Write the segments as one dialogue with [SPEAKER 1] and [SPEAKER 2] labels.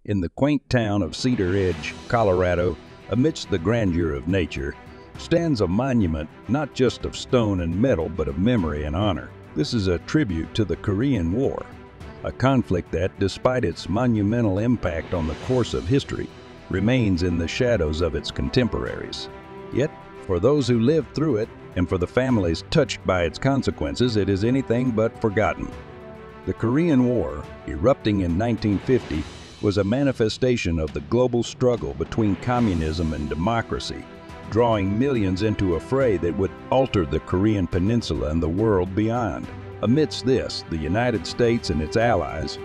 [SPEAKER 1] In the quaint town of Cedaredge, Colorado, amidst the grandeur of nature, stands a monument not just of stone and metal but of memory and honor. This is a tribute to the Korean War, a conflict that, despite its monumental impact on the course of history, remains in the shadows of its contemporaries. Yet, for those who lived through it, and for the families touched by its consequences, it is anything but forgotten. The Korean War, erupting in 1950, was a manifestation of the global struggle between communism and democracy, drawing millions into a fray that would alter the Korean peninsula and the world beyond. Amidst this, the United States and its allies,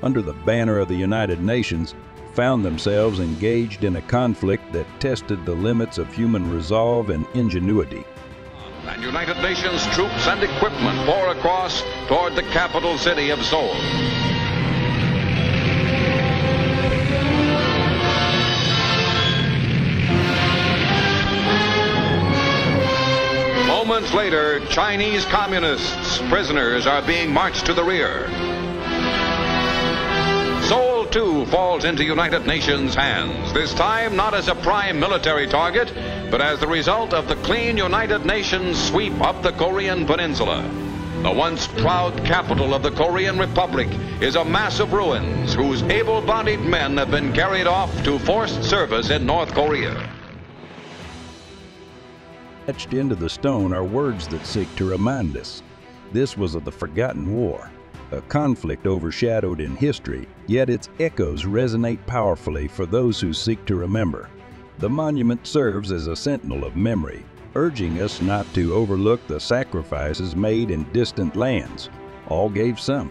[SPEAKER 1] under the banner of the United Nations, found themselves engaged in a conflict that tested the limits of human resolve and ingenuity.
[SPEAKER 2] And United Nations troops and equipment pour across toward the capital city of Seoul. Moments later, Chinese communists, prisoners, are being marched to the rear. Seoul, too, falls into United Nations hands, this time not as a prime military target, but as the result of the clean United Nations sweep up the Korean peninsula. The once proud capital of the Korean Republic is a mass of ruins whose able-bodied men have been carried off to forced service in North Korea.
[SPEAKER 1] Etched into the stone are words that seek to remind us. This was of the forgotten war, a conflict overshadowed in history, yet its echoes resonate powerfully for those who seek to remember. The monument serves as a sentinel of memory, urging us not to overlook the sacrifices made in distant lands. All gave some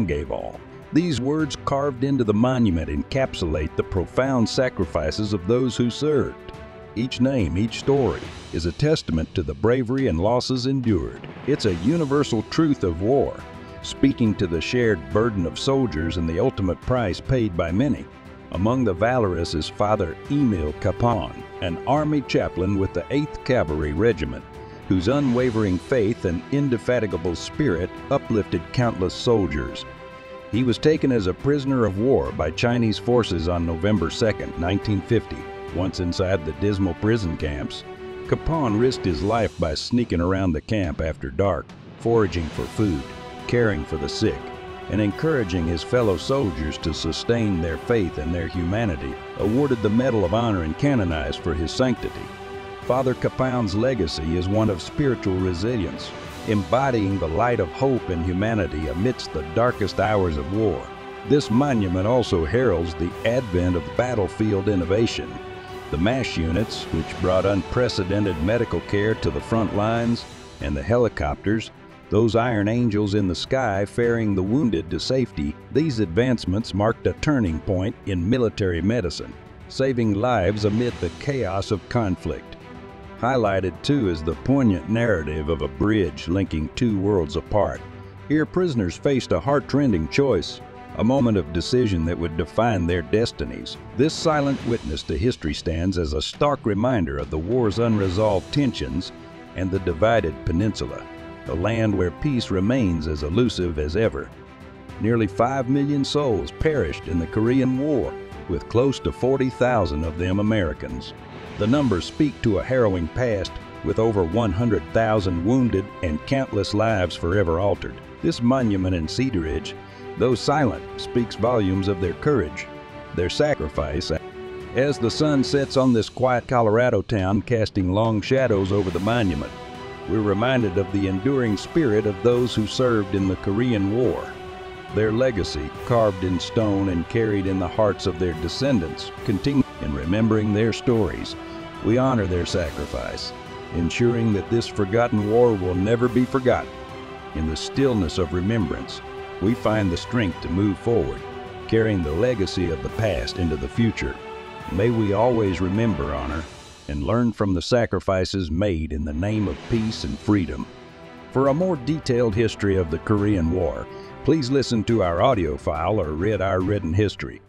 [SPEAKER 1] gave all. These words carved into the monument encapsulate the profound sacrifices of those who served. Each name, each story, is a testament to the bravery and losses endured. It's a universal truth of war, speaking to the shared burden of soldiers and the ultimate price paid by many. Among the valorous is Father Emil Kapaun, an army chaplain with the 8th Cavalry Regiment, whose unwavering faith and indefatigable spirit uplifted countless soldiers. He was taken as a prisoner of war by Chinese forces on November 2, 1950. Once inside the dismal prison camps, Kapaun risked his life by sneaking around the camp after dark, foraging for food, caring for the sick, and encouraging his fellow soldiers to sustain their faith and their humanity. Awarded the Medal of Honor and canonized for his sanctity, Father Kapaun's legacy is one of spiritual resilience, embodying the light of hope and humanity amidst the darkest hours of war. This monument also heralds the advent of battlefield innovation. The MASH units, which brought unprecedented medical care to the front lines, and the helicopters, those iron angels in the sky ferrying the wounded to safety, these advancements marked a turning point in military medicine, saving lives amid the chaos of conflict. Highlighted, too, is the poignant narrative of a bridge linking two worlds apart. Here, prisoners faced a heartrending choice, a moment of decision that would define their destinies. This silent witness to history stands as a stark reminder of the war's unresolved tensions and the divided peninsula, a land where peace remains as elusive as ever. Nearly 5 million souls perished in the Korean War, with close to 40,000 of them Americans. The numbers speak to a harrowing past, with over 100,000 wounded and countless lives forever altered. This monument in Cedaredge, though silent, speaks volumes of their courage, their sacrifice. As the sun sets on this quiet Colorado town, casting long shadows over the monument, we're reminded of the enduring spirit of those who served in the Korean War. Their legacy, carved in stone and carried in the hearts of their descendants, continues. In remembering their stories, we honor their sacrifice, ensuring that this forgotten war will never be forgotten. In the stillness of remembrance, we find the strength to move forward, carrying the legacy of the past into the future. May we always remember, honor, and learn from the sacrifices made in the name of peace and freedom. For a more detailed history of the Korean War, please listen to our audio file or read our written history.